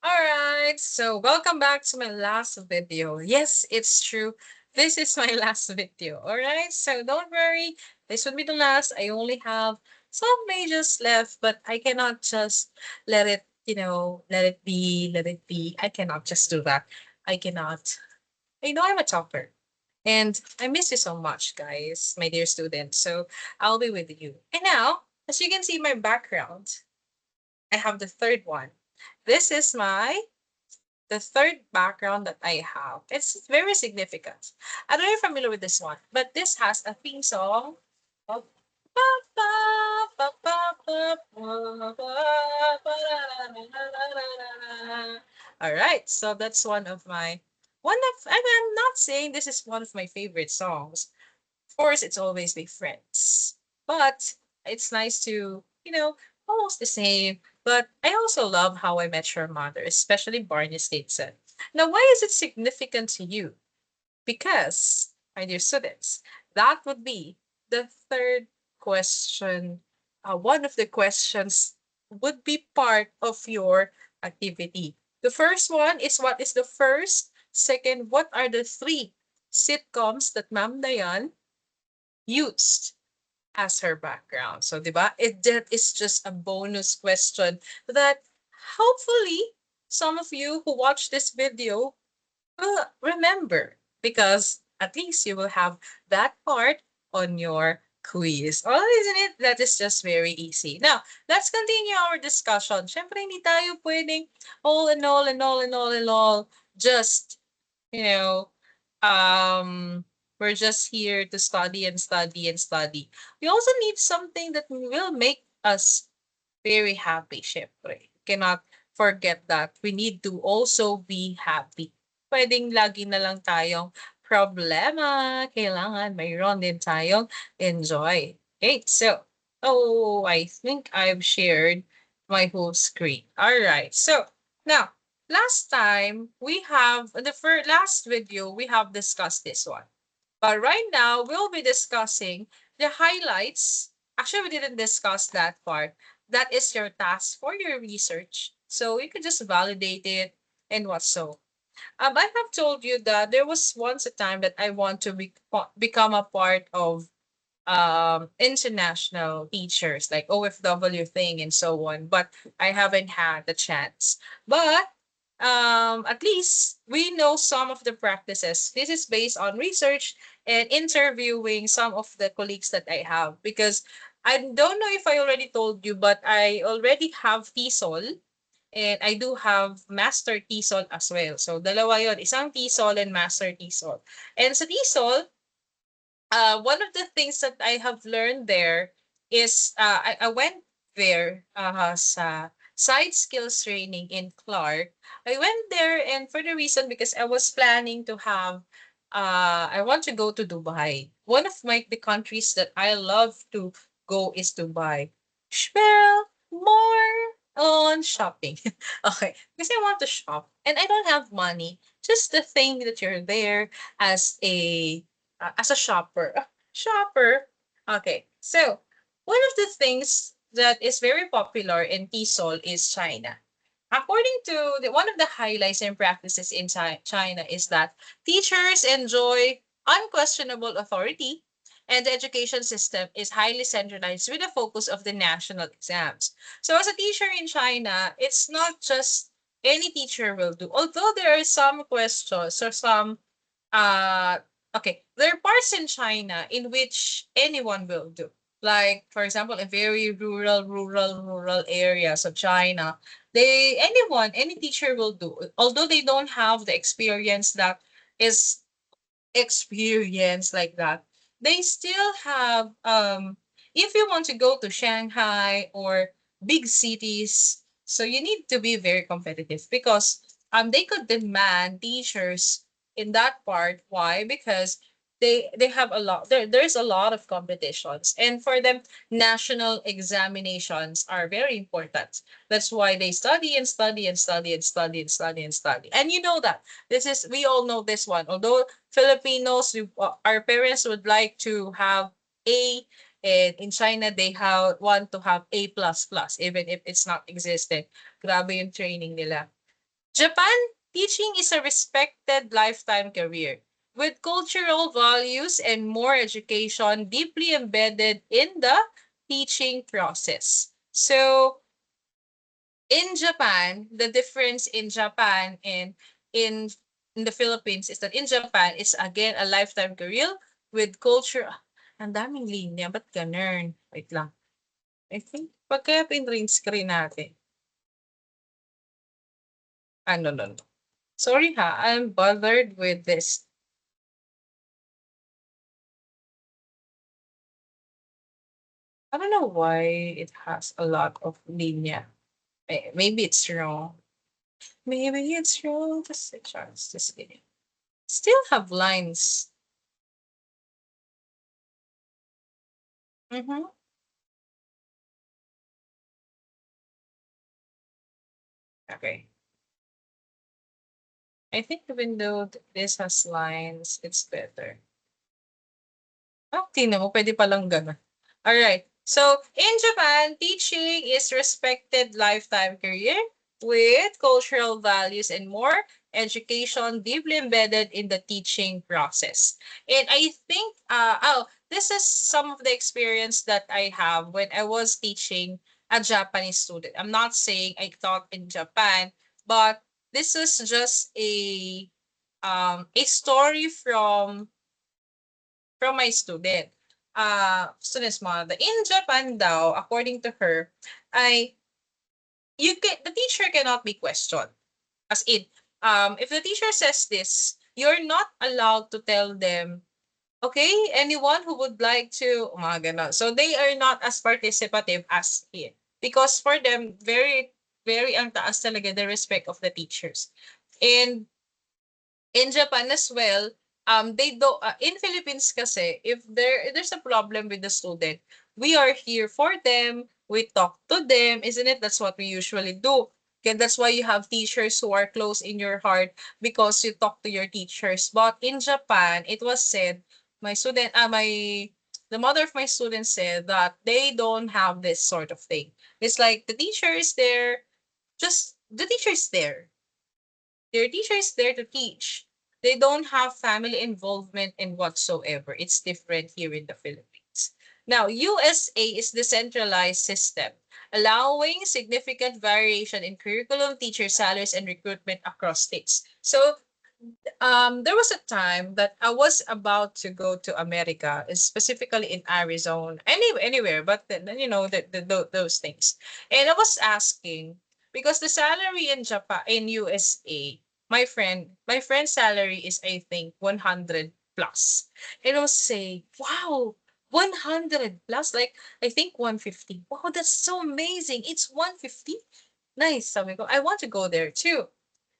Alright, so welcome back to my last video. Yes, it's true. This is my last video. Alright, so don't worry. This would be the last. I only have some pages left, but I cannot just let it, let it be, let it be. I cannot just do that. I cannot. I know I'm a topper. And I miss you so much, guys, my dear students. So I'll be with you. And now, as you can see my background, I have the third one. This is the third background that I have. It's very significant. I don't know if you're familiar with this one, but this has a theme song of all right, so that's I'm not saying this is one of my favorite songs. Of course, it's always with friends. But it's nice to, almost the same. But I also love How I Met Your Mother, especially Barney Stinson. Now, why is it significant to you? Because, my dear students, that would be the third question. One of the questions would be part of your activity. The first one is what is the first? Second, what are the three sitcoms that Ma'am Dayan used as her background. So, 'di ba? That is just a bonus question that hopefully some of you who watch this video will remember because at least you will have that part on your quiz. Oh, isn't it? That is just very easy. Now, let's continue our discussion. Syempre, hindi tayo pwedeng all and all and all and all and all just, you know, we're just here to study and study and study. We also need something that will make us very happy, syempre. Cannot forget that we need to also be happy. Pwedeng lagi na lang tayong problema. Kailangan mayroon din tayong enjoy. Okay, so, oh, I think I've shared my whole screen. All right, so now, last time we have, in the first last video, we have discussed this one. But right now, we'll be discussing the highlights. Actually, we didn't discuss that part. That is your task for your research. So you can just validate it and what so. I have told you that there was once a time that I want to become a part of international teachers like OFW thing and so on, but I haven't had the chance. But at least we know some of the practices. This is based on research and interviewing some of the colleagues that I have because I don't know if I already told you, but I already have TESOL and I do have Master TESOL as well. So dalawa yon, isang TESOL and Master TESOL. And sa TESOL, one of the things that I have learned there is I went there sa side skills training in Clark. I went there and for the reason because I was planning to have I want to go to Dubai. One of the countries that I love to go is Dubai. Well, more on shopping. Okay, because I want to shop and I don't have money. Just the thing that you're there as a shopper. Shopper. Okay. So, one of the things that is very popular in TESOL is China. According to one of the highlights and practices in China is that teachers enjoy unquestionable authority and the education system is highly centralized with the focus of the national exams. So as a teacher in China, it's not just any teacher will do. Although there are some questions or some uh okay, there are parts in China in which anyone will do. Like for example, in very rural areas of China, any teacher will do. Although they don't have the experience that is experience like that, they still have if you want to go to Shanghai or big cities, so you need to be very competitive because they could demand teachers in that part. Why? Because they have a lot there's a lot of competitions, and for them national examinations are very important. That's why they study and study and study and study and study and study. And you know that this is we all know this one. Although Filipinos, our parents would like to have A, and in China they want to have A++, even if it's not existent. Grabe yung training nila. Japan, teaching is a respected lifetime career with cultural values and more education deeply embedded in the teaching process. So, in Japan, the difference in Japan and in in the Philippines is that in Japan, it's again a lifetime career with culture. Ang daming linya, ba't ganun? Wait lang. I think, pag kaya pin-ring screen natin. No, no, no. Sorry ha, I'm bothered with this. I don't know why it has a lot of linya. Maybe it's wrong. Maybe it's wrong. Just a chance. Just kidding. Still have lines. Mm-hmm. Okay. I think even though this has lines, it's better. Oh, tingnan mo, pwede palang gano'n. Alright. So, in Japan, teaching is respected lifetime career with cultural values and more education deeply embedded in the teaching process. And I think, this is some of the experience that I have when I was teaching a Japanese student. I'm not saying I taught in Japan, but this is just a story from my student. Student's mother. In Japan daw, according to her, I the teacher cannot be questioned. As in, if the teacher says this, you're not allowed to tell them, okay, anyone who would like to, mga ganon. So they are not as participative as here. Because for them, very, very ang taas talaga the respect of the teachers. And in Japan as well, they do in Philippines kasi if there's a problem with the student, we are here for them. We talk to them, isn't it? That's what we usually do. And that's why you have teachers who are close in your heart because you talk to your teachers. But in Japan, it was said, the mother of my student said that they don't have this sort of thing. It's like the teacher is there, just the teacher is there, their teacher is there to teach. They don't have family involvement in whatsoever. It's different here in the Philippines. Now, USA is the centralized system, allowing significant variation in curriculum, teacher salaries, and recruitment across states. So there was a time that I was about to go to America, specifically in Arizona, anywhere, but then those things. And I was asking because the salary in Japan, in USA, my friend's salary is I think 100 plus. And I was saying, wow, 100 plus, like I think 150. Wow, that's so amazing. It's 150. Nice, sabi ko. I want to go there too.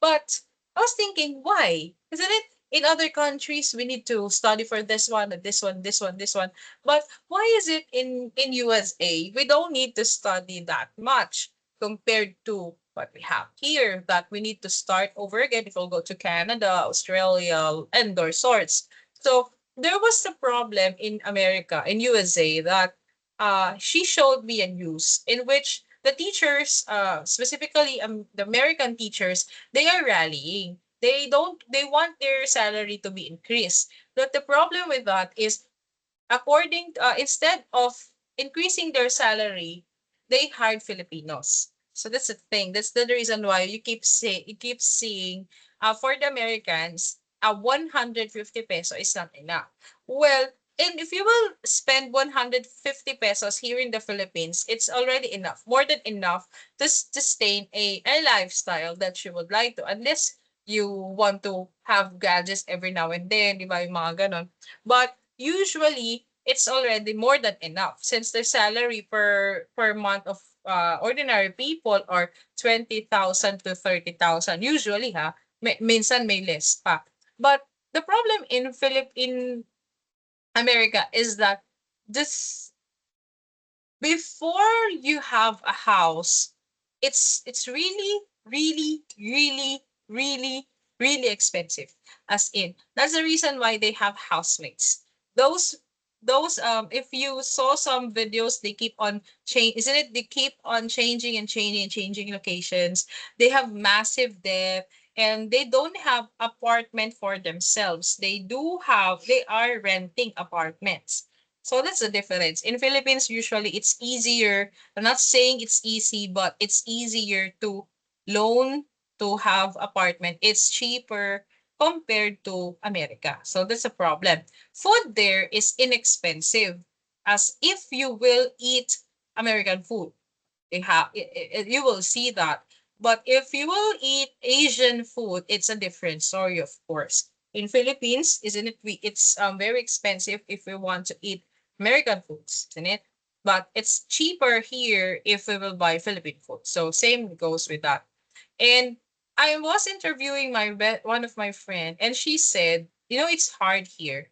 But I was thinking, why? Isn't it in other countries we need to study for this one and this one, this one, this one? But why is it in USA we don't need to study that much compared to what we have here that we need to start over again if we'll go to Canada, Australia, and those sorts. So there was a problem in America, in USA, that she showed me a news in which the teachers, specifically the American teachers, they are rallying. They want their salary to be increased. But the problem with that is, instead of increasing their salary, they hired Filipinos. So that's the thing. That's the reason why you keep seeing, for the Americans, a 150 peso is not enough. Well, and if you will spend 150 pesos here in the Philippines, it's already enough, more than enough to sustain a lifestyle that you would like to, unless you want to have gadgets every now and then, di ba, yung mga ganon. But usually, it's already more than enough since the salary per month of ordinary people are 20,000 to 30,000 usually, ha. Minsan may less pa. But the problem in America is that this before you have a house, it's really, really, really, really, really expensive. As in, that's the reason why they have housemates. Those those if you saw some videos, they keep on change, isn't it? They keep on changing and changing and changing locations. They have massive debt, and they don't have apartment for themselves. They are renting apartments. So that's the difference. In Philippines, usually it's easier. I'm not saying it's easy, but it's easier to loan, to have apartment. It's cheaper compared to America. So that's a problem. Food there is inexpensive, as if you will eat American food. You will see that. But if you will eat Asian food, it's a different story, of course. In Philippines, isn't it? It's very expensive if we want to eat American foods, isn't it? But it's cheaper here if we will buy Philippine food. So same goes with that. And I was interviewing one of my friend, and she said, it's hard here.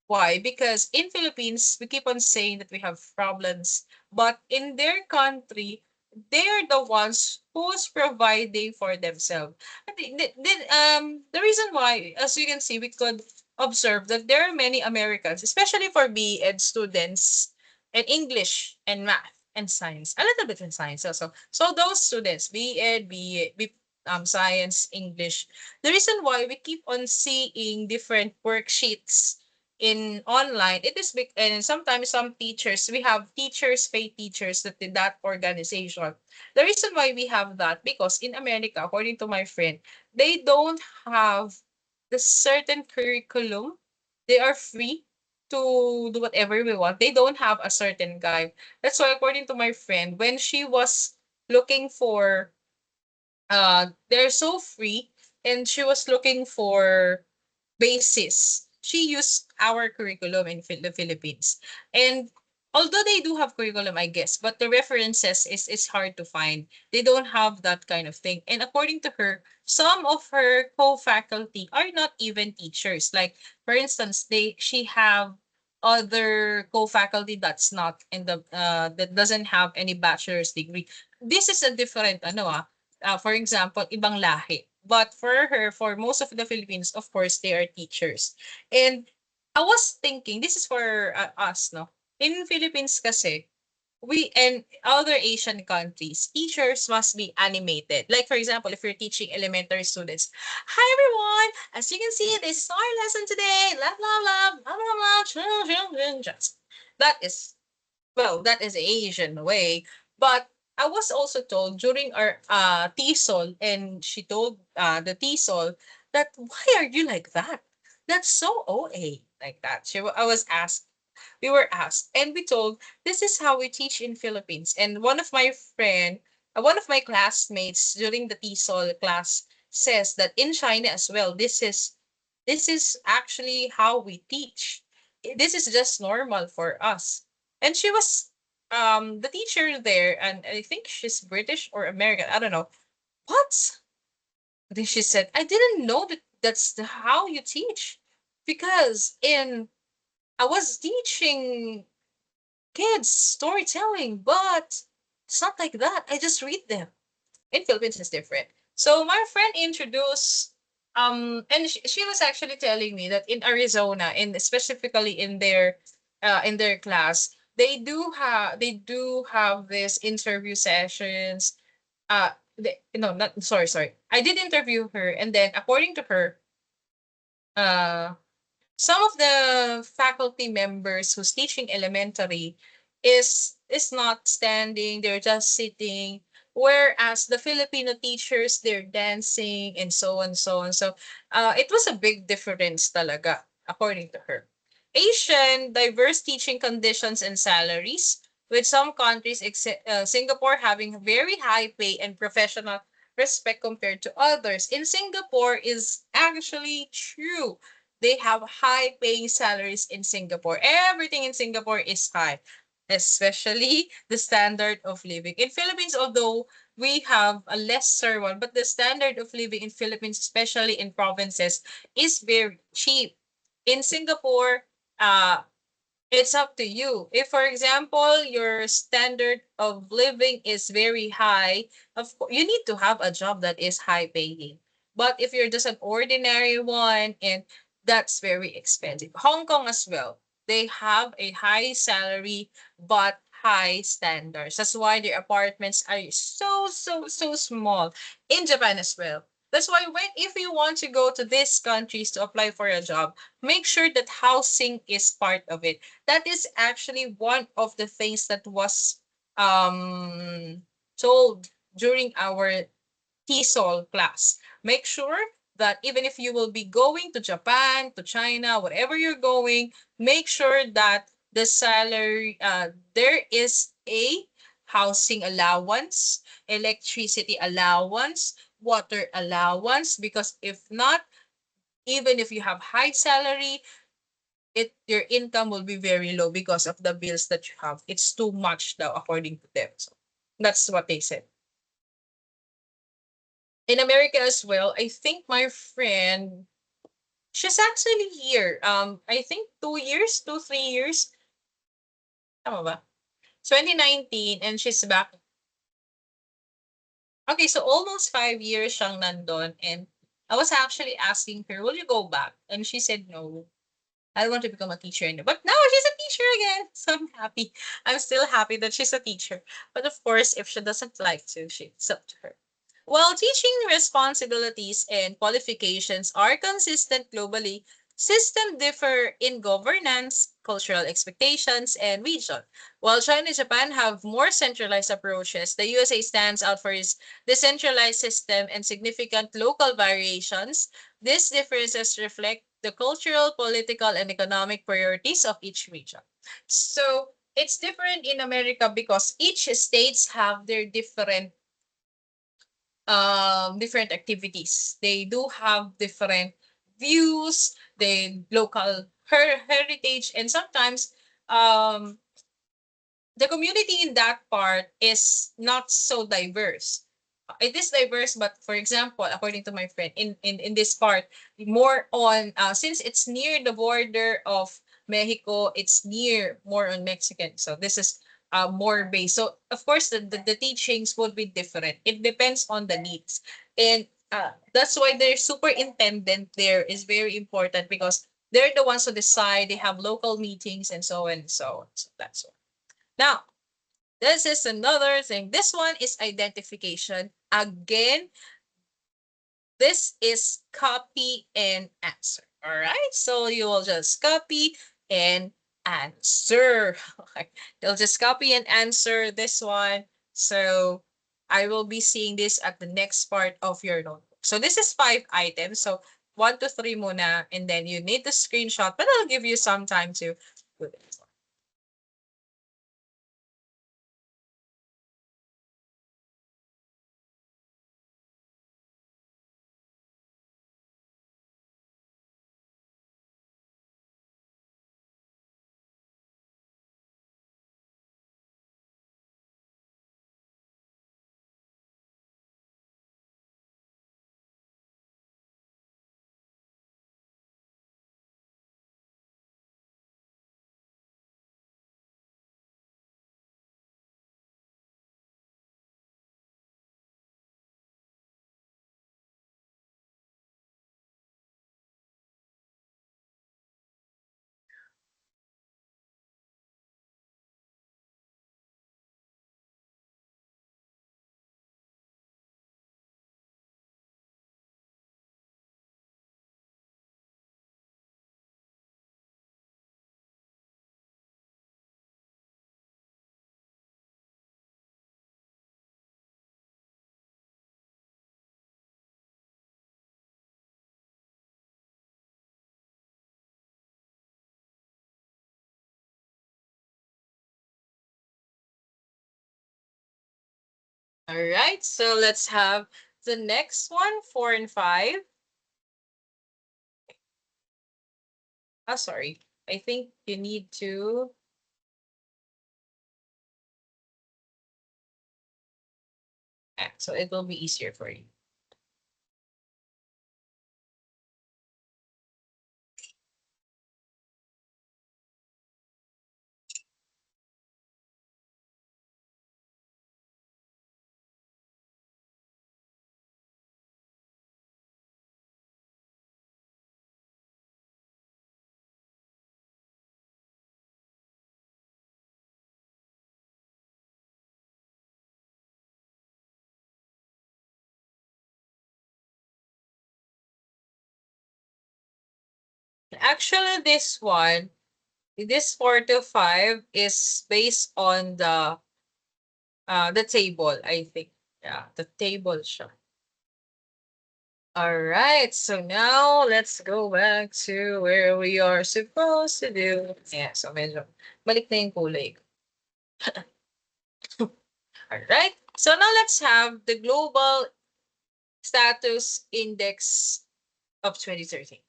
Why? Because in Philippines, we keep on saying that we have problems, but in their country, they're the ones who's providing for themselves. The reason why, as you can see, we could observe that there are many Americans, especially for B.Ed students, and English and math and science, a little bit in science also. So those students, B.Ed, science, English, the reason why we keep on seeing different worksheets in online, it is big. And sometimes some teachers, we have teachers pay teachers that in that organization. The reason why we have that, because in America, according to my friend, they don't have the certain curriculum. They are free to do whatever we want. They don't have a certain guide. That's why, according to my friend, when she was looking for, they're so free, and she was looking for basis, she used our curriculum in the Philippines. And although they do have curriculum, I guess, but the references is hard to find. They don't have that kind of thing. And according to her, some of her co-faculty are not even teachers. Like, for instance, she have other co-faculty that's not in the that doesn't have any bachelor's degree. This is a different for example, ibang lahi. But for her, for most of the Philippines, of course, they are teachers. And I was thinking, this is for us, no? In Philippines kasi, we and other Asian countries, teachers must be animated. Like, for example, if you're teaching elementary students, hi everyone, as you can see, this is our lesson today, blah, blah, blah, blah, blah, blah, that is, well, that is Asian way. But I was also told during our TESOL, and she told the TESOL that, why are you like that? That's so OA, like that. I was asked, we were asked, and we told, this is how we teach in Philippines. And one of my classmates during the TESOL class says that in China as well, this is actually how we teach. This is just normal for us. And she was the teacher there, and I think she's British or American. I don't know. What? Then she said, I didn't know that how you teach. Because in I was teaching kids storytelling, but it's not like that. I just read them. In Philippines is different. So my friend introduced and she was actually telling me that in Arizona, and specifically in their class, they do have this interview sessions. No, not sorry. I did interview her, and then according to her, uh some of the faculty members who's teaching elementary is not standing, they're just sitting, whereas the Filipino teachers, they're dancing and so on, so on. So it was a big difference talaga, according to her. Asian diverse teaching conditions and salaries, with some countries, Singapore, having very high pay and professional respect compared to others. In Singapore is actually true, they have high paying salaries in Singapore. Everything in Singapore is high, especially the standard of living. In Philippines, although we have a lesser one, but the standard of living in Philippines, especially in provinces, is very cheap. In Singapore, it's up to you. If, for example, your standard of living is very high, of course, you need to have a job that is high paying. But if you're just an ordinary one, and that's very expensive. Hong Kong as well. they have a high salary but high standards. That's why their apartments are so small. In Japan as well. That's why when if you want to go to these countries to apply for a job, make sure that housing is part of it. That is actually one of the things that was um told during our TESOL class. Make sure that even if you will be going to Japan, to China, whatever you're going, make sure that the salary, there is a housing allowance, electricity allowance, water allowance, because if not, even if you have high salary, your income will be very low because of the bills that you have. It's too much now according to them. So that's what they said. In America as well, I think my friend, she's actually here. I think 2 years, 3 years. Tama ba? 2019 and she's back. Okay, so almost 5 years siyang nandun and I was actually asking her, will you go back? And she said no. I want to become a teacher. But now she's a teacher again. So I'm happy. I'm still happy that she's a teacher. But of course, if she doesn't like to, it's up to her. While teaching responsibilities and qualifications are consistent globally, systems differ in governance, cultural expectations, and region. While China and Japan have more centralized approaches, the USA stands out for its decentralized system and significant local variations. These differences reflect the cultural, political, and economic priorities of each region. So it's different in America because each states have their different activities. They do have different views, they local heritage, and sometimes um the community in that part is not so diverse. It is diverse, but for example, according to my friend, in this part, more on since it's near the border of Mexico, it's near more on Mexican. So this is more based. So of course, the teachings would be different. It depends on the needs, and that's why their superintendent there is very important because they're the ones who decide. They have local meetings and so on and so on. So that's why. Now, this is another thing. This one is identification. Again, this is copy and answer. All right. So you will just copy and answer. Okay. You'll just copy and answer this one. So I will be seeing this at the next part of your notebook. So this is 5 items. So 1 to 3 muna, and then you need the screenshot, but I'll give you some time to do this. All right, so let's have the next one, 4 and 5. Oh, sorry. I think you need to. So it will be easier for you. Actually, this 4 to 5 is based on the table, I think. Yeah, the table siya. All right, so now let's go back to where we are supposed to do. Yeah, so medyo balik na yung kulay. All right, so now let's have the global status index of 2013.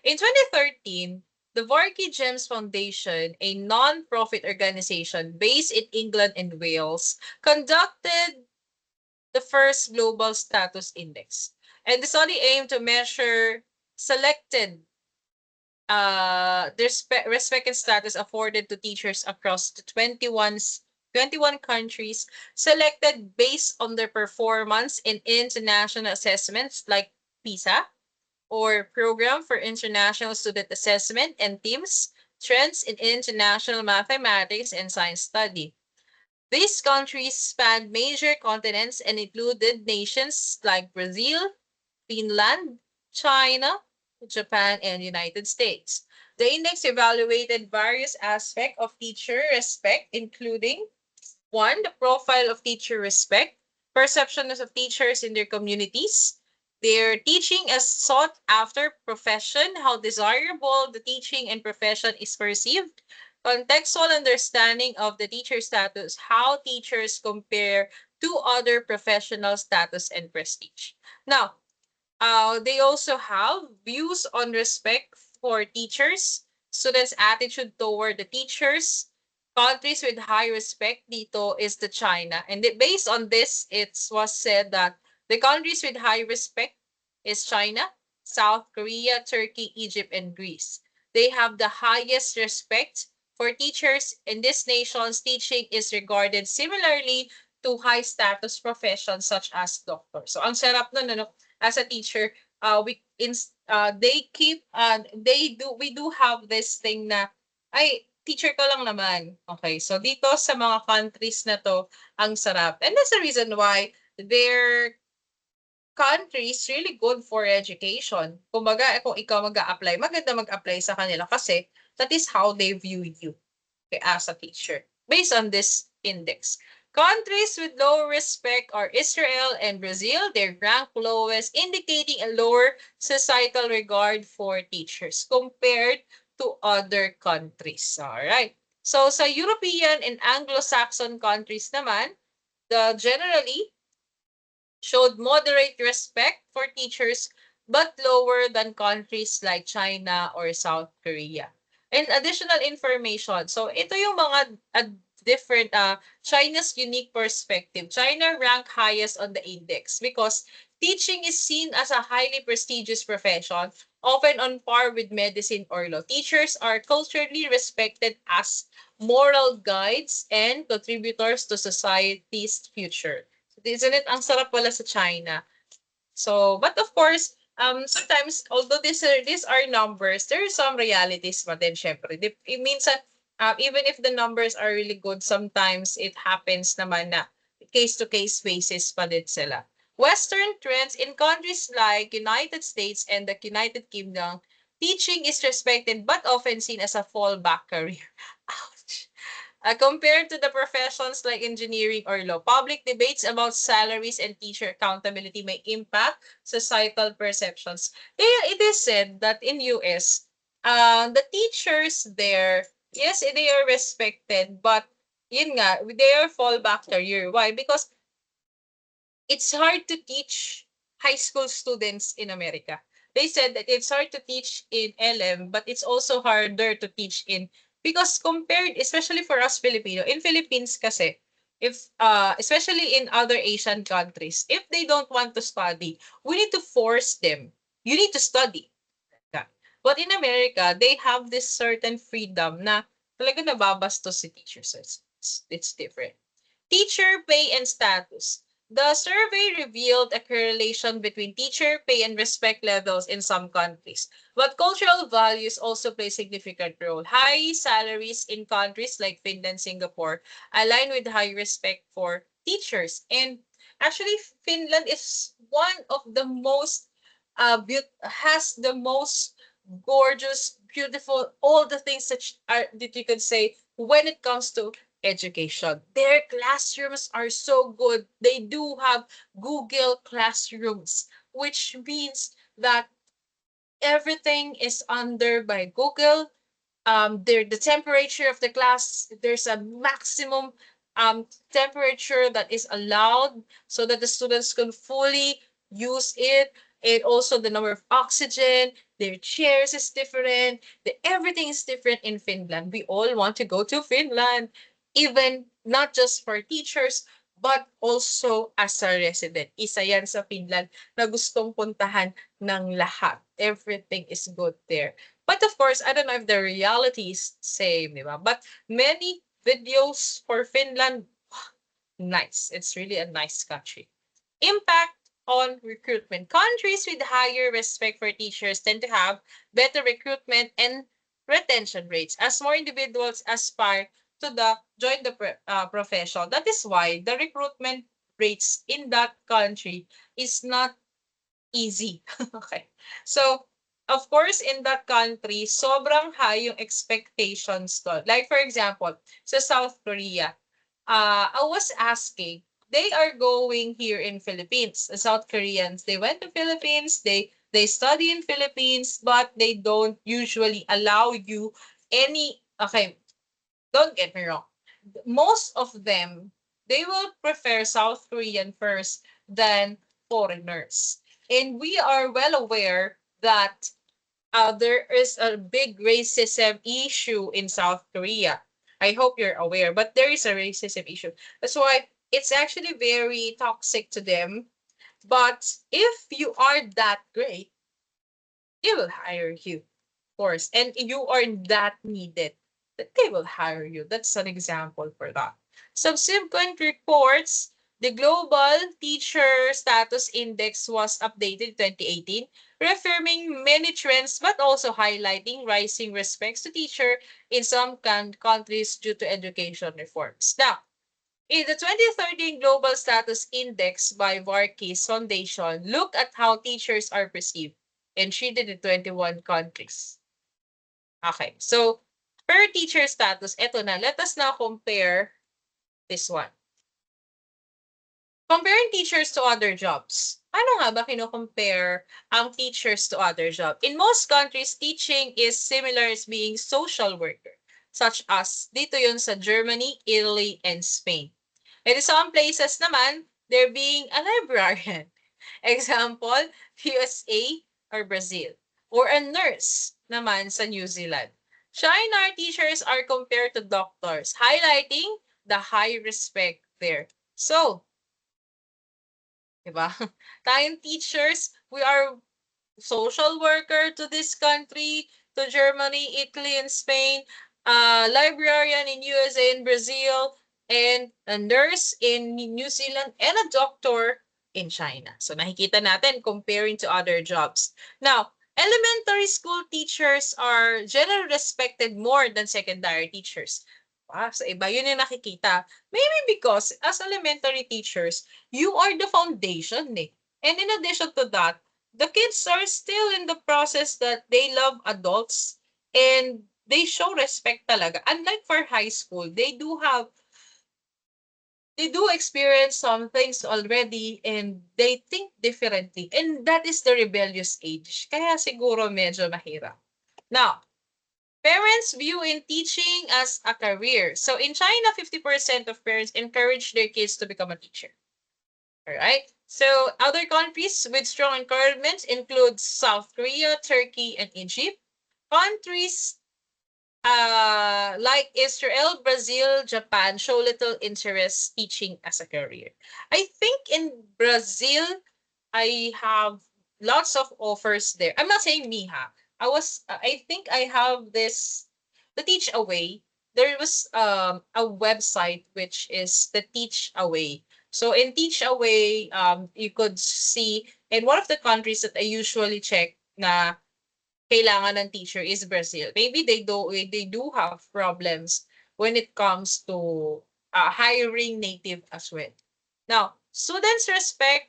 In 2013, the Varkey Gems Foundation, a non-profit organization based in England and Wales, conducted the first global status index. And the study aimed to measure selected the respect and status afforded to teachers across the 21 countries selected based on their performance in international assessments like PISA or Program for International Student Assessment and TIMSS, Trends in International Mathematics and Science Study. These countries spanned major continents and included nations like Brazil, Finland, China, Japan, and United States. The index evaluated various aspects of teacher respect, including one, the profile of teacher respect, perceptions of teachers in their communities, their teaching as sought after profession, how desirable the teaching and profession is perceived, contextual understanding of the teacher status, how teachers compare to other professional status and prestige. Now, they also have views on respect for teachers, students' attitude toward the teachers. Countries with high respect dito is the China. And based on this, it was said that the countries with high respect is China, South Korea, Turkey, Egypt, and Greece. They have the highest respect for teachers. In these nations, teaching is regarded similarly to high status professions such as doctor. So ang sarap nun, ano, as a teacher, we do have this thing na ay teacher ka lang naman. Okay, so dito sa mga countries na to, ang sarap. And that's the reason why their country is really good for education. Kumbaga, kung ikaw mag-a-apply, maganda mag-apply sa kanila kasi that is how they view you, okay, as a teacher based on this index. Countries with low respect are Israel and Brazil. They rank lowest, indicating a lower societal regard for teachers compared to other countries. All right. So sa European and Anglo-Saxon countries naman, the generally showed moderate respect for teachers but lower than countries like China or South Korea. And additional information. So ito yung mga different China's unique perspective. China ranked highest on the index because teaching is seen as a highly prestigious profession, often on par with medicine or law. Teachers are culturally respected as moral guides and contributors to society's future. Isn't it ang sarap pala sa China? So, but of course, sometimes, although these are numbers, there are some realities pa din, syempre. Minsan, even if the numbers are really good, sometimes it happens naman na case-to-case basis pa din sila. Western trends in countries like United States and the United Kingdom, teaching is respected but often seen as a fallback career. Ouch. Compared to the professions like engineering or law, public debates about salaries and teacher accountability may impact societal perceptions. It is said that in US, the teachers there, yes, they are respected, but yun nga, they are fallback career. Why? Because it's hard to teach high school students in America. They said that it's hard to teach in LM, but it's also harder to teach in because compared, especially for us Filipino, in Philippines kasi, if especially in other Asian countries, if they don't want to study, we need to force them. You need to study. Yeah. But in America, they have this certain freedom na talaga nababastos si teachers. So it's different. Teacher pay and status. The survey revealed a correlation between teacher pay and respect levels in some countries. But cultural values also play a significant role. High salaries in countries like Finland, Singapore align with high respect for teachers. And actually, Finland is one of the most has the most gorgeous, beautiful, all the things that you could say when it comes to education. Their classrooms are so good. They do have Google Classrooms, which means that everything is under by Google. The temperature of the class, there's a maximum temperature that is allowed so that the students can fully use it. And also the number of oxygen, their chairs is different, everything is different in Finland. We all want to go to Finland, even not just for teachers but also as a resident. Isa yan sa Finland na gustong puntahan ng lahat. Everything is good there. But of course, I don't know if the reality is same, di ba? But many videos for Finland, nice. It's really a nice country. Impact on recruitment. Countries with higher respect for teachers tend to have better recruitment and retention rates as more individuals aspire to join the profession. That is why the recruitment rates in that country is not easy. Okay. So, of course, in that country, sobrang high yung expectations doon. Like, for example, sa South Korea, I was asking, they are going here in Philippines. The South Koreans, they went to Philippines, they study in Philippines, but they don't usually allow you okay, don't get me wrong. Most of them, they will prefer South Korean first than foreigners. And we are well aware that there is a big racism issue in South Korea. I hope you're aware, but there is a racism issue. That's why it's actually very toxic to them. But if you are that great, they will hire you, of course, and you are that needed, that they will hire you. That's an example for that. Subsequent reports, the Global Teacher Status Index was updated in 2018, reaffirming many trends but also highlighting rising respects to teacher in some countries due to education reforms. Now, in the 2013 Global Status Index by Varkey's Foundation, look at how teachers are perceived and treated in 21 countries. Okay, so per teacher status, eto na, let us now compare this one. Comparing teachers to other jobs. Ano nga ba kino-compare ang teachers to other jobs? In most countries, teaching is similar as being social worker, such as dito yun sa Germany, Italy, and Spain. And in some places naman, they're being a librarian. Example, USA or Brazil. Or a nurse naman sa New Zealand. China teachers are compared to doctors, highlighting the high respect there. So, diba? Tayong teachers, we are social worker to this country, to Germany, Italy, and Spain, librarian in USA and Brazil, and a nurse in New Zealand, and a doctor in China. So nakikita natin comparing to other jobs. Now, elementary school teachers are generally respected more than secondary teachers. Sa iba, yun yung nakikita. Maybe because as elementary teachers, you are the foundation eh. And in addition to that, the kids are still in the process that they love adults and they show respect talaga. Unlike for high school, they do experience some things already and they think differently. And that is the rebellious age. Kaya siguro medyo mahirap. Now, parents view in teaching as a career. So in China, 50% of parents encourage their kids to become a teacher. All right. So other countries with strong encouragement include South Korea, Turkey, and Egypt. Countries like Israel, Brazil, Japan show little interest teaching as a career. I think in Brazil, I have lots of offers there. I'm not saying me, ha. I think I have this, the Teach Away. There was a website which is the Teach Away. So in Teach Away, you could see in one of the countries that I usually check na kailangan ng teacher is Brazil. Maybe they do have problems when it comes to hiring native as well. Now, students respect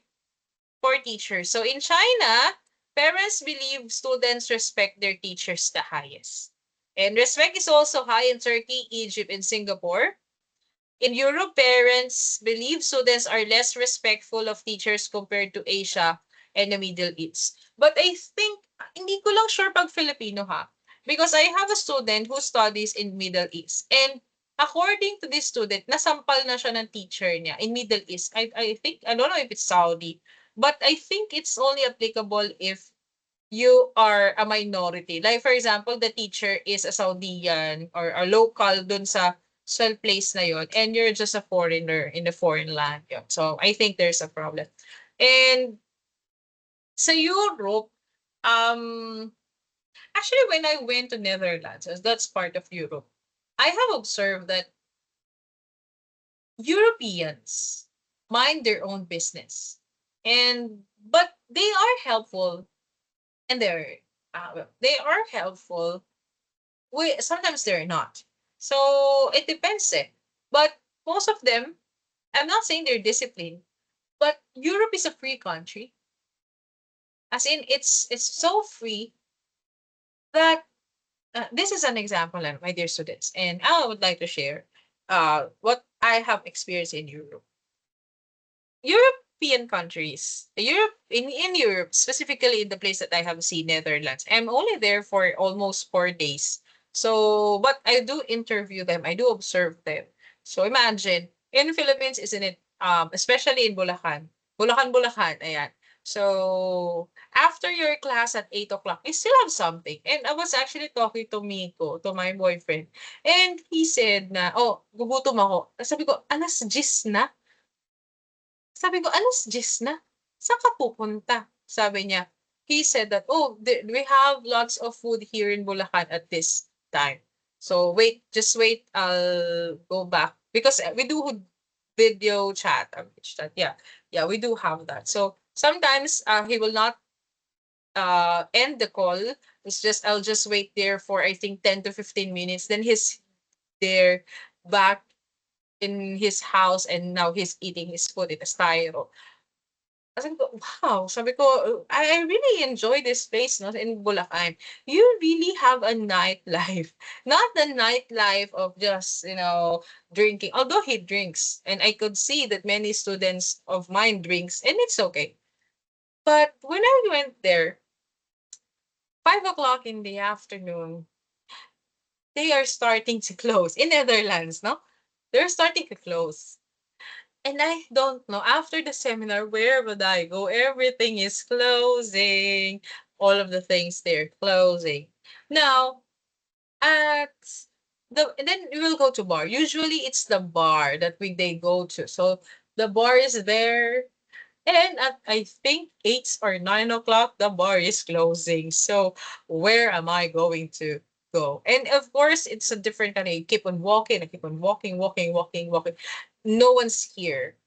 for teachers. So in China, Parents believe students respect their teachers the highest. And respect is also high in Turkey, Egypt, and Singapore. In Europe, parents believe students are less respectful of teachers compared to Asia and the Middle East. But I think, hindi ko lang sure pag Filipino ha. Because I have a student who studies in Middle East. And according to this student, nasampal na siya ng teacher niya in Middle East. I think, I don't know if it's Saudi. But I think it's only applicable if you are a minority. Like for example, the teacher is a Saudian or a local dun sa place na yon, and you're just a foreigner in the foreign land. Yun. So I think there's a problem. And sa Europe, um, actually when I went to Netherlands, as that's part of Europe, I have observed that Europeans mind their own business. And but they are helpful and they are helpful. Sometimes they're not. So it depends. Eh. But most of them, I'm not saying they're disciplined, but Europe is a free country. As in, it's so free that this is an example, my dear students, and I would like to share what I have experienced in Europe. European countries, in Europe, specifically in the place that I have seen, Netherlands. I'm only there for almost 4 days. So, but I do interview them. I do observe them. So imagine in Philippines, isn't it? Especially in Bulacan, Bulacan, ayan. So after your class at 8 o'clock, you still have something. And I was actually talking to Miko, to my boyfriend, and he said na, oh, gugutom ako. Sabi ko, alas 10 na. Sabi ko, "10:00 na, saan ka pupunta?" Sabi niya. He said that, "Oh, we have lots of food here in Bulacan at this time. So wait, just wait, I'll go back." Because we do video chat, chat. Yeah, yeah, we do have that. So sometimes he will not end the call. It's just I'll just wait there for I think 10 to 15 minutes. Then he's there back in his house and now he's eating his food in a styro. Sabi ko, wow, sabi ko, I really enjoy this place, no, in Bulacan. You really have a nightlife. Not the nightlife of just, drinking. Although he drinks, and I could see that many students of mine drinks, and it's okay. But when I went there, 5 o'clock in the afternoon, they are starting to close. In Netherlands, no? They're starting to close. And I don't know, after the seminar, where would I go? Everything is closing. All of the things they're closing. Now, at and then we will go to bar. Usually it's the bar that they go to. So the bar is there. And at I think 8 or 9 o'clock, the bar is closing. So where am I going to go? And of course, it's a different kind of you keep on walking, I keep on walking, walking, walking, walking. No one's here.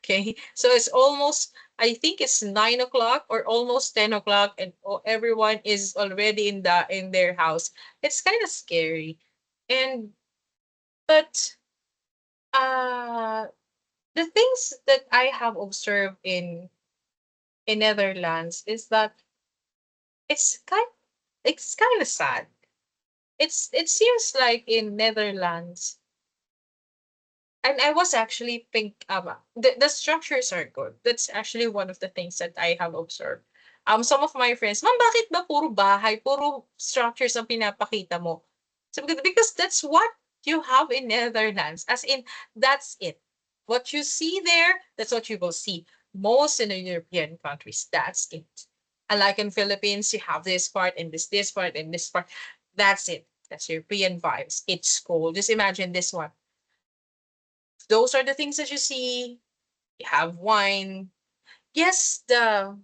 Okay, so it's almost, I think it's 9 o'clock or almost 10 o'clock, and everyone is already in their house. It's kind of scary, and but uh, the things that I have observed in Netherlands is that it's kind it's kind of sad. It seems like in Netherlands, and I was actually the structures are good. That's actually one of the things that I have observed. Some of my friends, "Ma'am, bakit ba puro bahay, puro structures ang pinapakita mo?" Sabi ko, because that's what you have in Netherlands. As in, that's it. What you see there, that's what you will see. Most in the European countries, that's it. Unlike in Philippines, you have this part and this part and this part. That's it. That's European vibes. It's cool. Just imagine this one. Those are the things that you see. You have wine. Yes, the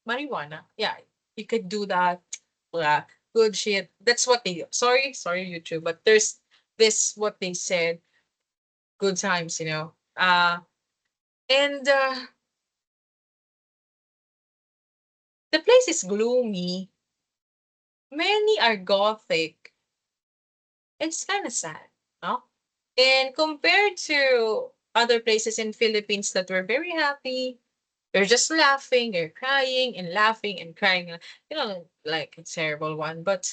marijuana. Yeah, you could do that. Yeah, good shit. That's what they do. Sorry, YouTube, but there's this what they said. Good times, and the place is gloomy. Many are gothic. It's kind of sad, no? And compared to other places in Philippines that were very happy, You're just laughing, you're crying and laughing and crying. Like a terrible one, but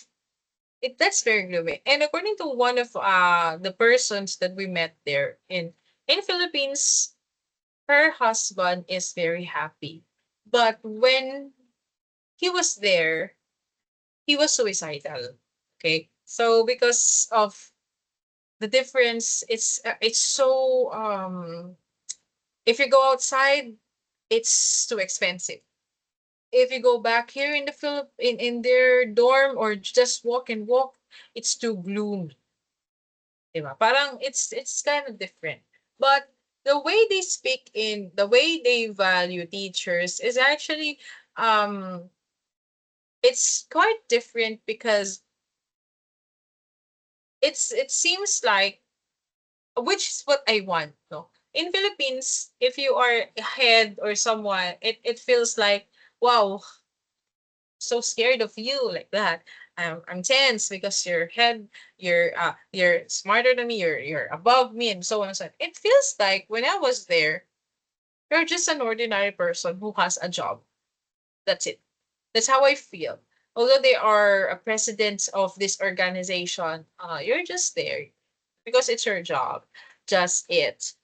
that's very gloomy. And according to one of the persons that we met there in Philippines, her husband is very happy. But when he was there, he was suicidal. Okay. So because of the difference, it's so if you go outside, it's too expensive. If you go back here in the in their dorm or just walk and walk, it's too gloomy. Diba? Parang it's kind of different. But the way they speak in the way they value teachers is actually um it's quite different because it seems like, which is what I want, no? In Philippines, if you are a head or someone, it feels like, wow, so scared of you like that. I'm tense because your head, you're smarter than me, you're above me, and so on and so on. It feels like when I was there, you're just an ordinary person who has a job. That's it. That's how I feel. Although they are a president of this organization, you're just there because it's your job. Just it.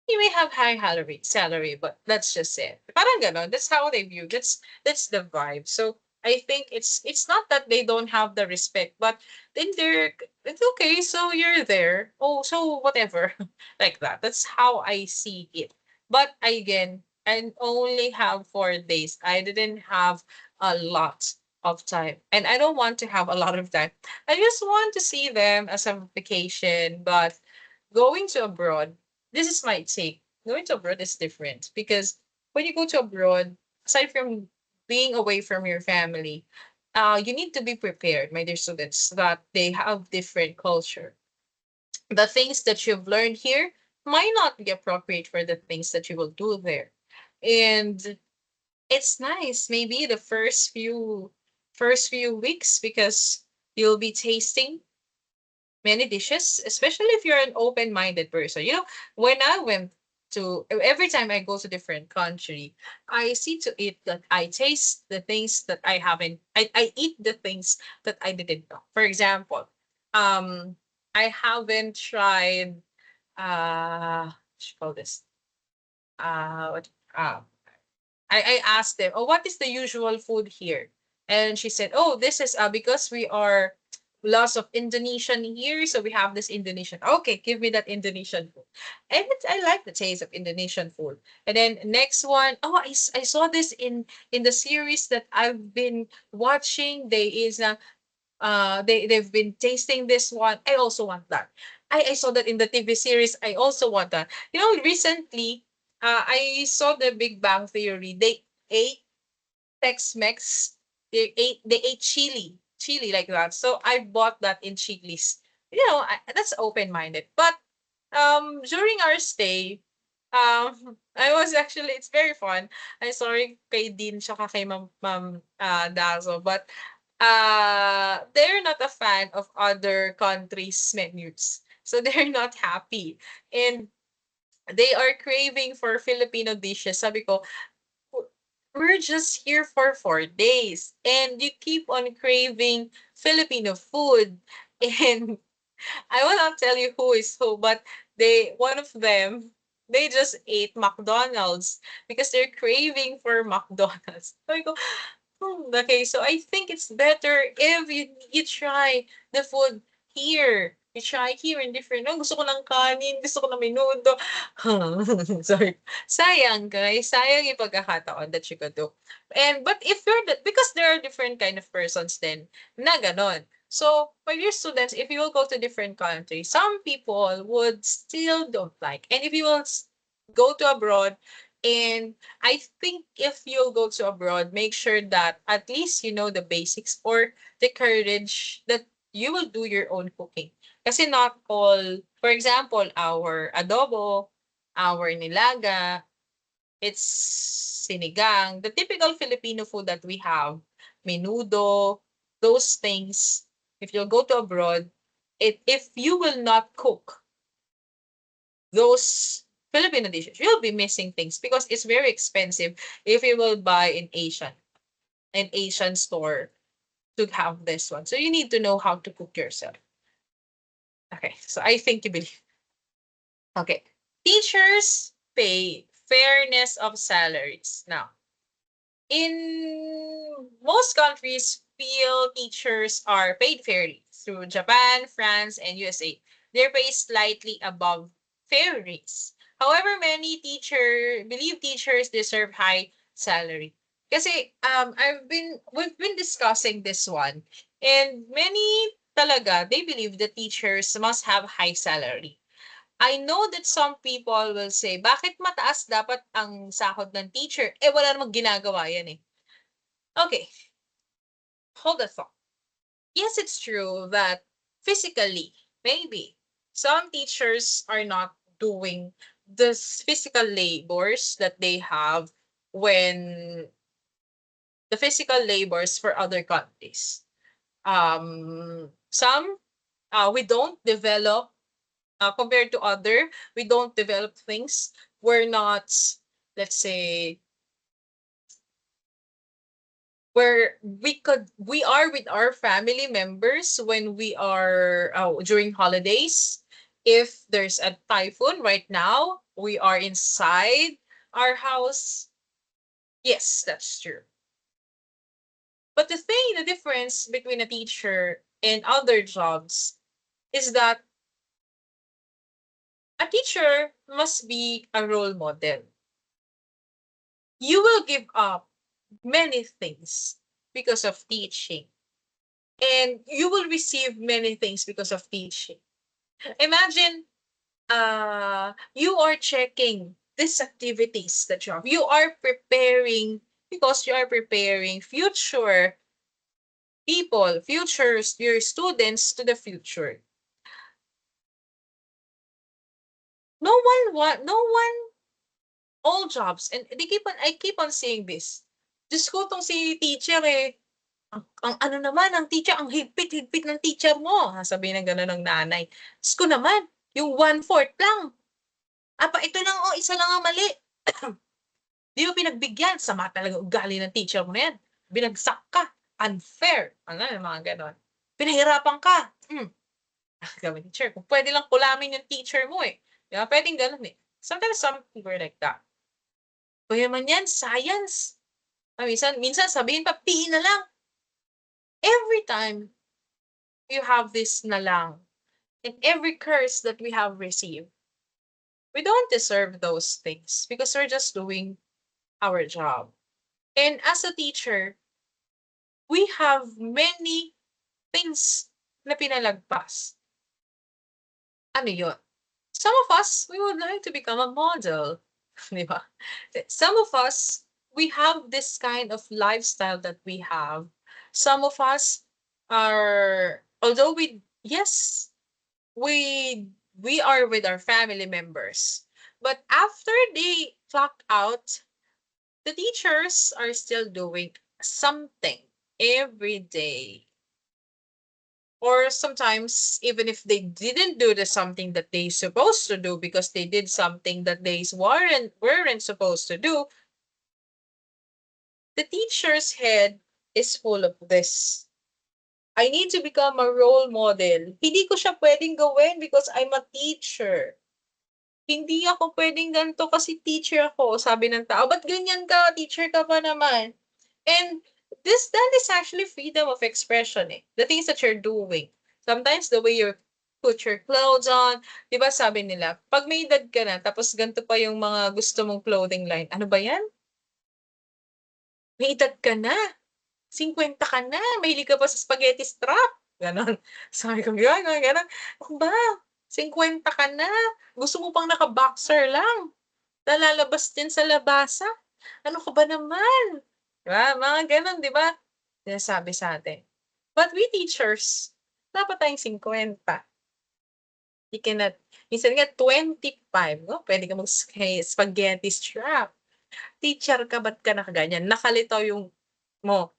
You may have high salary, but that's just it. Parang ganon. That's how they view. That's the vibe. So I think it's not that they don't have the respect, but then it's okay. So you're there. Oh, so whatever, like that. That's how I see it. But again, I only have 4 days. I didn't have a lot of time, and I don't want to have a lot of time. I just want to see them as a vacation, but going to abroad, this is my take. Going to abroad is different because when you go to abroad, aside from being away from your family, you need to be prepared, my dear students, that they have different culture. The things that you've learned here might not be appropriate for the things that you will do there. And it's nice, maybe the first few weeks because you'll be tasting many dishes, especially if you're an open-minded person. When I went to every time I go to different country, I see to it that I taste the things that I haven't I eat the things that I didn't know. For example, um I haven't tried what you call this? What I asked them, "Oh, what is the usual food here?" And she said, "Oh, this is because we are lots of Indonesian here, so we have this Indonesian." Okay, give me that Indonesian food, and I like the taste of Indonesian food. And then next one, oh, I saw this in the series that I've been watching. They've been tasting this one. I also want that. I saw that in the TV series. I also want that. Recently, I saw the Big Bang Theory. They ate Tex-Mex. They ate chili like that. So I bought that in Chili's. That's open-minded. But during our stay, I was actually it's very fun. I'm sorry kay Dean tsaka kay Ma'am Dazo, but they're not a fan of other countries' menus. So they're not happy. And they are craving for Filipino dishes. Sabi ko, we're just here for 4 days and you keep on craving Filipino food. And I will not tell you who is who, but one of them, they just ate McDonald's because they're craving for McDonald's. So I go, okay, so I think it's better if you try the food here. You try here in different. Oh, gusto ko ng kanin, gusto ko ng menudo. Sorry. Sayang, guys. Sayang yung pagkakataon that you could do. But if because there are different kind of persons then na ganon. So, my dear students, if you will go to different countries, some people would still don't like. And if you will go to abroad, and I think if you'll go to abroad, make sure that at least you know the basics or the courage that you will do your own cooking. Kasi not all, for example, our adobo, our nilaga, it's sinigang, the typical Filipino food that we have, menudo, those things. If you'll go to abroad, if you will not cook those Filipino dishes, you'll be missing things because it's very expensive if you will buy an Asian store to have this one. So you need to know how to cook yourself. Okay, so I think you believe. Okay, teachers pay fairness of salaries. Now, in most countries, feel teachers are paid fairly. Through Japan, France, and USA, they're paid slightly above fair rates. However, many believe teachers deserve high salary. Kasi we've been discussing this one, and many talaga, they believe that teachers must have high salary. I know that some people will say, bakit mataas dapat ang sahod ng teacher? Eh, wala namang ginagawa yan eh. Okay, hold the thought. Yes, it's true that physically, maybe, some teachers are not doing the physical labors that they have when the physical labors for other countries. Some we don't develop compared to other, we don't develop things. We're not, let's say, where we are with our family members when we are during holidays. If there's a typhoon right now, we are inside our house. Yes, that's true. But the difference between a teacher and other jobs is that a teacher must be a role model. You will give up many things because of teaching, and you will receive many things because of teaching. Imagine you are checking these activities that you are preparing because you are preparing future people, futures, your students to the future. No one, all jobs, and I keep on saying this. Diyos ko, tong si teacher eh, ang ano naman, ang teacher, ang higpit-higpit ng teacher mo. Sabihin ng gano'n ng nanay. Diyos ko naman, yung 1/4 lang. Apa, ito lang, oh, isa lang ang mali. Di mo pinagbigyan, sama talaga ugali ng teacher mo na yan. Binagsak ka, unfair. Ano, yung mga ganon. Pinahirapan ka. Sabi ni teacher, kung pwede lang kulamin yung teacher mo eh. Di ba? Pwedeng ganon eh. Sometimes some people are like that. Kaya man yan, science. Minsan sabihin pa, PE na lang. Every time you have this na lang, and every curse that we have received, we don't deserve those things because we're just doing our job. And as a teacher, we have many things na pinalagpas. Ano yun? Some of us, we would like to become a model. Di ba? Some of us, we have this kind of lifestyle that we have. Some of us are, although yes, we are with our family members. But after they clock out, the teachers are still doing something every day. Or sometimes, even if they didn't do the something that they supposed to do because they did something that they weren't supposed to do, the teacher's head is full of this. I need to become a role model. Hindi ko siya pwedeng gawin because I'm a teacher. Hindi ako pwedeng ganito kasi teacher ako, sabi ng tao. Ba't ganyan ka? Teacher ka pa naman. And that is actually freedom of expression eh. The things that you're doing. Sometimes the way you put your clothes on, di ba sabi nila, pag may edad ka na, tapos ganito pa yung mga gusto mong clothing line, ano ba yan? May edad ka na. 50 ka na. Mahilig ka pa sa spaghetti strap. Ganon. Sabi ko, gano'n, gano'n. Ako ba? 50 ka na. Gusto mo pang naka-boxer lang. Nalalabas din sa labasa. Ano ka ba naman? Diba? Mga ganon, di ba? Sinasabi sa atin. But we teachers, dapat tayong 50. You cannot, minsan nga 25, no? Pwede ka mag-spaghetti strap. Teacher ka, ba't ka nakaganyan? Nakalitaw yung mo.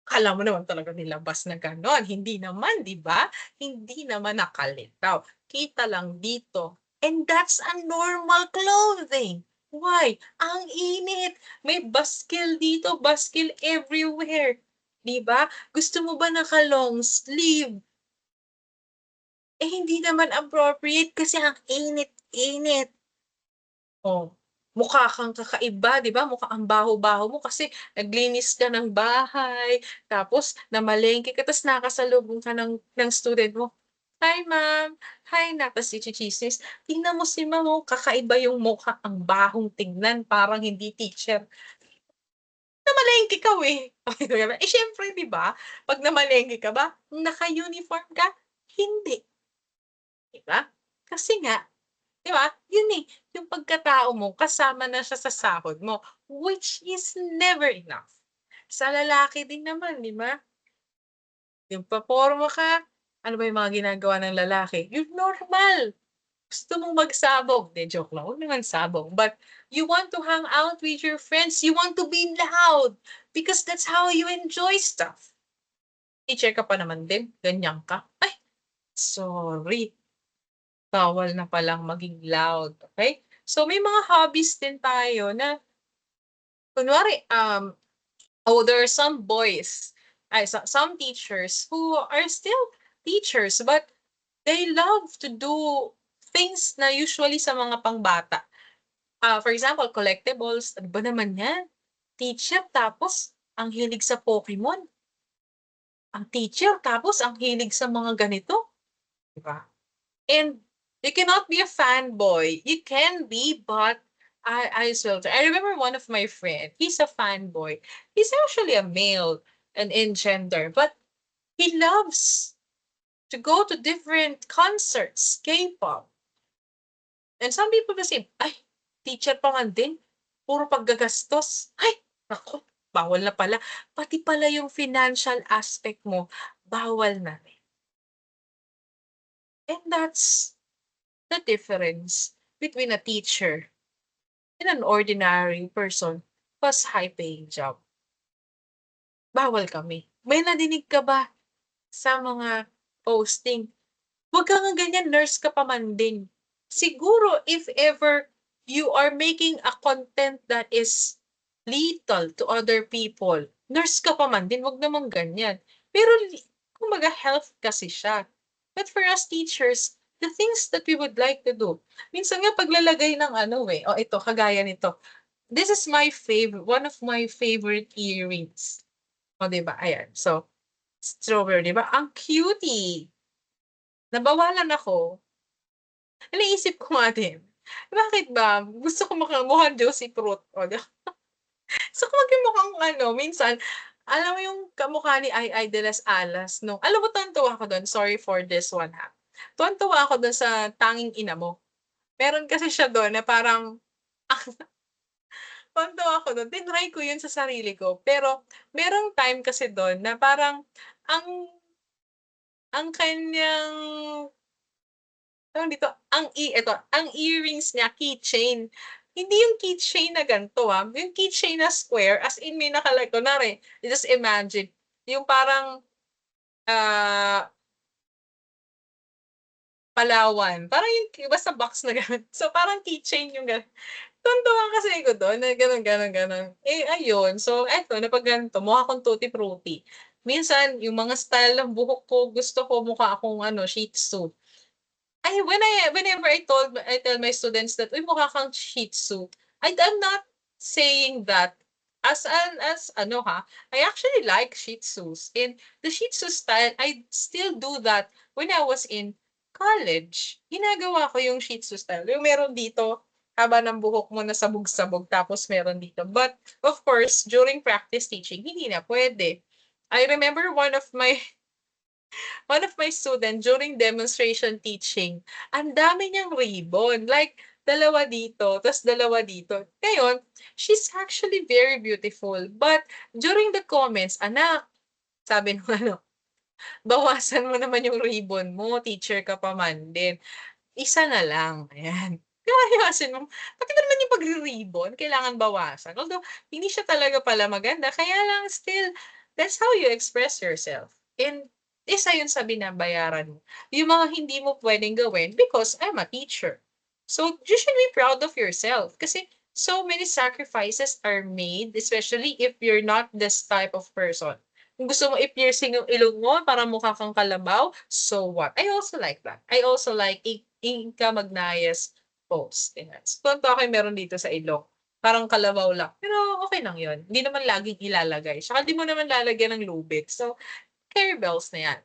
Akala mo naman talaga nilabas na gano'n. Hindi naman, di ba? Hindi naman nakalitaw. Kita lang dito. And that's a normal clothing. Why? Ang init. May baskil dito, baskil everywhere. 'Di ba? Gusto mo ba naka-long sleeve? Eh, hindi naman appropriate kasi ang init-init. Oh, mukha kang kakaiba, 'di ba? Mukha ang baho-baho mo kasi naglinis ka ng bahay, tapos namalengke ka, tapos nakakasalubong ka ng student mo. "Hi ma'am, hi na," tapos itsitsismis. Tingnan mo si ma'am oh, kakaiba yung mukha, ang bahong tingnan, parang hindi teacher. Namalengke ka eh. Eh, siyempre 'di ba, 'pag namalengke ka ba, naka-uniform ka? Hindi, 'di ba? Kasi nga 'di ba, yun, eh, yung pagkatao mo kasama na siya sa sahod mo, which is never enough. Sa lalaki din naman, 'di ba? Yung paporma ka, ano ba yung mga ginagawa ng lalaki? Yung normal, gusto mong magsabog, 'di joke lang, huwag naman sabog, but you want to hang out with your friends, you want to be loud, because that's how you enjoy stuff. Teacher ka pa naman din, ganyan ka, ay sorry. Bawal na palang maging loud, okay? So, may mga hobbies din tayo na kunwari, there are some boys, some teachers who are still teachers, but they love to do things na usually sa mga pangbata. For example, collectibles, ano ba naman 'yan? Teacher tapos ang hilig sa Pokemon, ang teacher tapos ang hilig sa mga ganito, 'di ba? And you cannot be a fanboy. You can be, but I still I remember one of my friend, he's a fanboy. He's actually a male and in gender, but he loves to go to different concerts, K-pop. And some people will say, ay, teacher pa man din, puro paggagastos. Ay, naku, bawal na pala. Pati pala yung financial aspect mo, bawal na. And that's the difference between a teacher and an ordinary person plus high-paying job. Bawal kami. May nadinig ka ba sa mga posting? Huwag ka nga ganyan, nurse ka pa man din. Siguro if ever you are making a content that is lethal to other people, nurse ka pa man din, wag naman ganyan. Pero kumbaga health kasi siya. But for us teachers, the things that we would like to do, minsan nga paglalagay ng ano eh, oh ito, kagaya nito. This is my favorite, one of my favorite earrings. O, di ba? Ayan. So, strawberry, di ba? Ang cutie. Nabawalan ako. Naisip ko nga din, bakit ba? Gusto ko mukhang Josie Fruit. O, di ba? Gusto ko maging mukhang ano, minsan, alam mo yung kamukha ni Ai de las Alas nung, alam mo, tuwan-tuwa ako doon. Sorry for this one ha. Tuwan-tuwa ako doon sa Tanging Ina Mo. Meron kasi siya doon na parang, tuwan-tuwa ako doon. Tinry ko yun sa sarili ko. Pero, merong time kasi doon na parang, ang, ang kanyang tawag dito, ang earrings niya keychain. Hindi yung keychain na ganito, yung keychain na square as in may nakalagay kunwari, just imagine, yung parang, ah, Palawan, parang yung basta box na gano'n. So, parang keychain yung gano'n. Tuwang-tuwa kasi ako do'n na gano'n, gano'n, gano'n. Eh, ayun, so eto napagganito mukha akong tutti frutti. Minsan yung mga style ng buhok ko gusto ko mukha akong ano, Shih Tzu. Ay, whenever I tell my students that, "Uy, mukha kang Shih Tzu." I'm not saying that as ano ha, I actually like Shih Tzus. And the Shih Tzu style, I still do that when I was in college. Ginagawa ko yung Shih Tzu style, yung meron dito, haba ng buhok mo na sabog-sabog tapos meron dito. But of course, during practice teaching, hindi na puwede. I remember one of my student during demonstration teaching, ang dami niyang ribbon. Like, dalawa dito, tas dalawa dito. Ngayon, she's actually very beautiful. But during the comments, anak, sabi nung ano, bawasan mo naman yung ribbon mo, teacher ka pa man din. Isa na lang, ayan. Bawasan mo, pati ba naman yung pagri-ribbon, kailangan bawasan. Although, hindi siya talaga pala maganda, kaya lang still, that's how you express yourself. And isa yun sa binabayaran mo. Yung mga hindi mo pwedeng gawin because I'm a teacher. So you should be proud of yourself kasi so many sacrifices are made, especially if you're not this type of person. Kung gusto mo i-piercing yung ilong mo para mukha kang kalabaw, so what? I also like that. I also like Inka Magnayas post. Ganyan. So, punto ako yung meron dito sa ilong. Parang kalabaw lang. Pero okay lang yun. Hindi naman laging ilalagay. Saka di mo naman lalagyan ng lubid. So, carry bells na yan.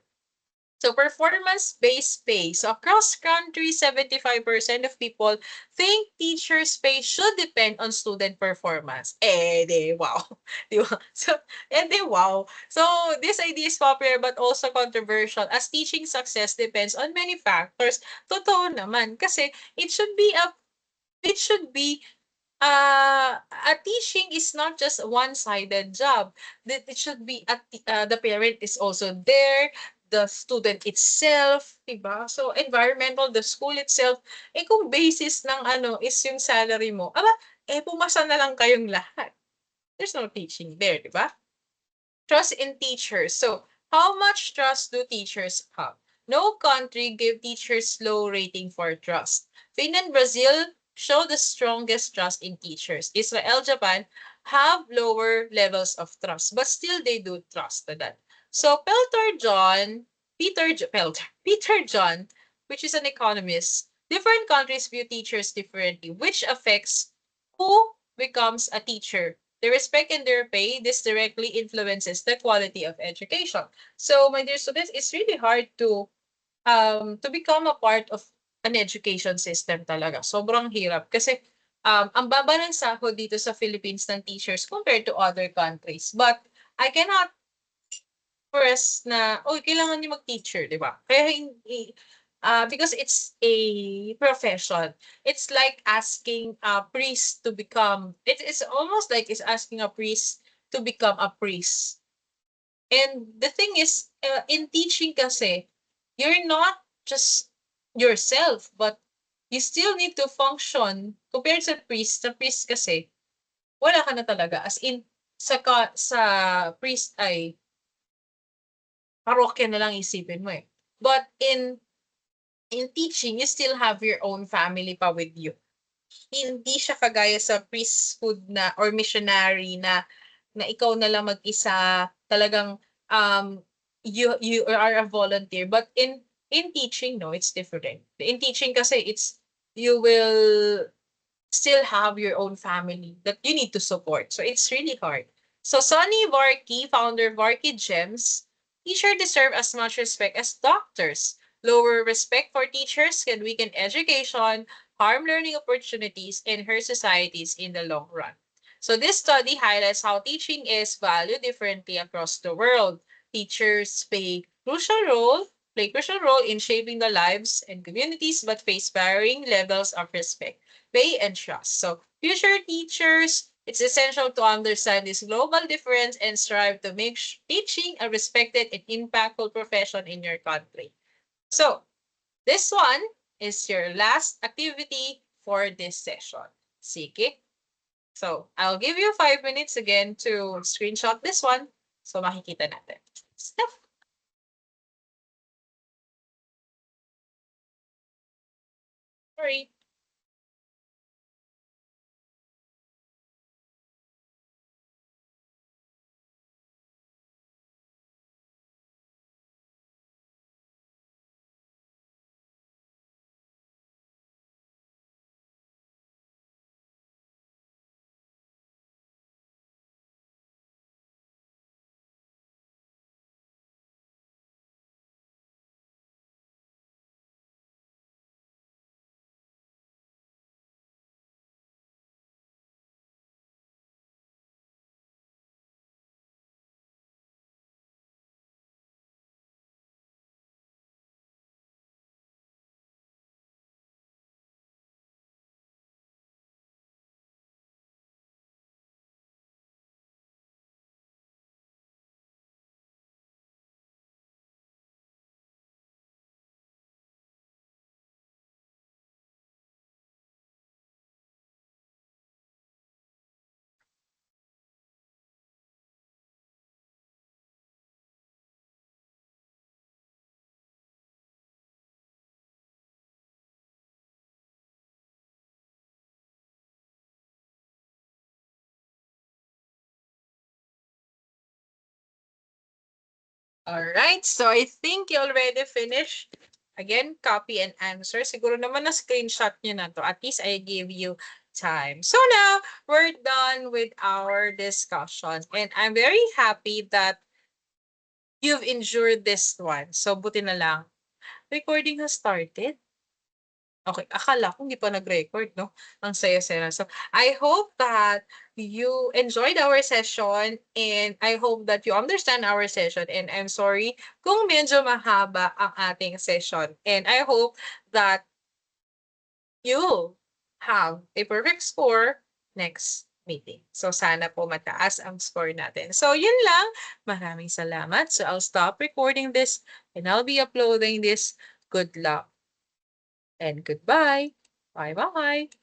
So performance-based pay. So across country, 75% of people think teachers' pay should depend on student performance. Eh, de wow. Di ba? So, eh, de wow. So this idea is popular but also controversial as teaching success depends on many factors. Totoo naman. Kasi it should be a teaching is not just a one-sided job. That it should be the parent is also there, the student itself, diba? So environmental, the school itself. Eh kung basis ng ano is yung salary mo, aba, eh pumasa na lang kayong lahat. There's no teaching there, diba? Trust in teachers. So, how much trust do teachers have? No country give teachers low rating for trust. Finland, Brazil show the strongest trust in teachers. Israel, Japan have lower levels of trust, but still they do trust that. So, Peter John, which is an economist, different countries view teachers differently, which affects who becomes a teacher. The respect in their pay, this directly influences the quality of education. So, my dear students, it's really hard to become a part of an education system talaga. Sobrang hirap kasi ang baba ng sahod dito sa Philippines ng teachers compared to other countries. But I cannot press na, oh, kailangan niyo mag-teacher, di ba? Kaya hindi, because it's a profession. It's like asking a priest to become, it's almost like it's asking a priest to become a priest. And the thing is, in teaching kasi, you're not just yourself, but you still need to function compared sa priest kasi, wala ka na talaga. As in, sa priest ay parokya na lang isipin mo eh. But in teaching, you still have your own family pa with you. Hindi siya kagaya sa priesthood na or missionary na ikaw na lang mag-isa, talagang you are a volunteer. But in teaching, no, it's different. In teaching kasi you will still have your own family that you need to support. So it's really hard. So Sonny Varkey, founder of Varkey Gems, teachers deserve as much respect as doctors. Lower respect for teachers can weaken education, harm learning opportunities, and hurt societies in the long run. So this study highlights how teaching is valued differently across the world. Teachers play crucial role in shaping the lives and communities, but face varying levels of respect, pay, and trust. So, future teachers, it's essential to understand this global difference and strive to make teaching a respected and impactful profession in your country. So, this one is your last activity for this session. Sige. So, I'll give you 5 minutes again to screenshot this one. So, makikita natin. Steph. Sorry. All right. So I think you already finished. Again, copy and answer. Siguro naman na screenshot nyo na to. At least I gave you time. So now, we're done with our discussion. And I'm very happy that you've endured this one. So buti na lang. Recording has started. Okay, akala ko hindi pa nag-record 'no? Ang saya-saya. So, I hope that you enjoyed our session and I hope that you understand our session and I'm sorry kung medyo mahaba ang ating session and I hope that you have a perfect score next meeting. So, sana po mataas ang score natin. So, yun lang. Maraming salamat. So, I'll stop recording this and I'll be uploading this. Good luck and goodbye. Bye-bye.